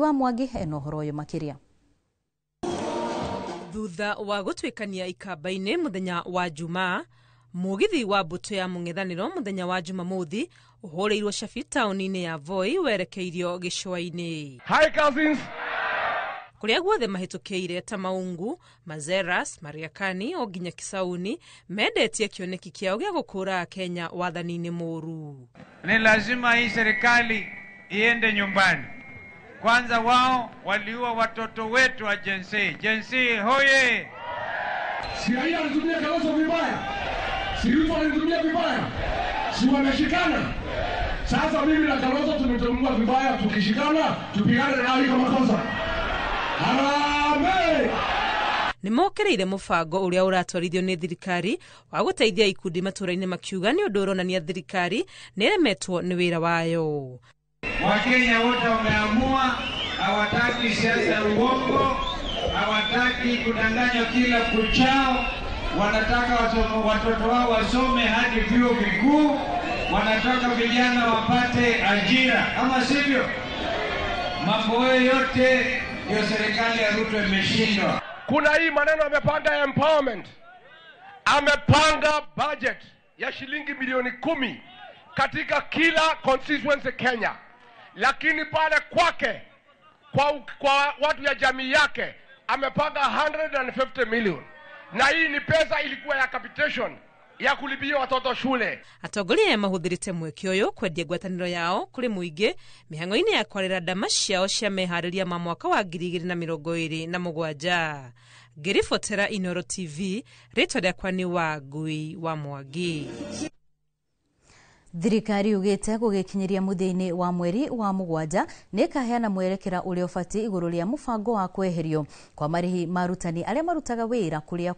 wa Mwangi eno horoyo makiria. Thutha wa gutwikania ikamba-ini muthenya wa Jumaa, mugithi wa mbuto ya mung'ethaniro muthenya wa Jumamothi uhureirwo Shafi tauni-ini ya Voi werekeirio Gicua-ini. Hi cousins. Kuria guothe mahitukiire ta Maungu, Mazeras, Mariakani o nginya Kisauni mendetie kioneki kiao gia gukura Kenya wathani-ini muru. Ni lazima hii serikali iende nyumbani. Kwanza wao waliua watoto wetu wa Gen Z. Gen Z hoye! Si raia wanatumia Kalonzo vibaya. Si Ruto wanatumia vibaya. Si wameshikana. Sasa mimi na Kalonzo tumetumia vibaya, tukishikana tupigane nao iko makosa. Harambee! Nimokereire mubango uria uratwarithio ni thirikari wa guteithia ikundi matura-ini makiuga ni undu uronania thirikari niremetwo ni wira wayo. Wakenya wote wameamua hawataki siasa ya uongo, hawataki kudanganywa kila kuchao, wanataka watoto wao wasome hadi vyuo vikuu, wanataka vijana wapate ajira, ama sivyo? Mambo yote ndio serikali ya Ruto imeshindwa. Kuna hii maneno amepanga empowerment. Amepanga budget ya shilingi milioni 10 katika kila constituency Kenya. Lakini pale kwake kwa watu ya jamii yake amepanga 150 million. Na hii ni pesa ilikuwa ya capitation ya kulipia watoto shule. Atongoria ya mahuthirite mweke uyu kwendia ngwataniro yao kuri muingi mihango-ini ya kwarira ndama ciao cia mehariria ma mwaka wa 2027. Ngiribotera Inooro TV, ritwa riakwa ni Wangui wa Mwangi. Thirikari ugite gugikinyiria muthia-ini wa mweri wa 7 nikaheana mwerekera uria ubati iguru ria mubango wa kweherio kwa marihi marutani aria marutaga wira kuria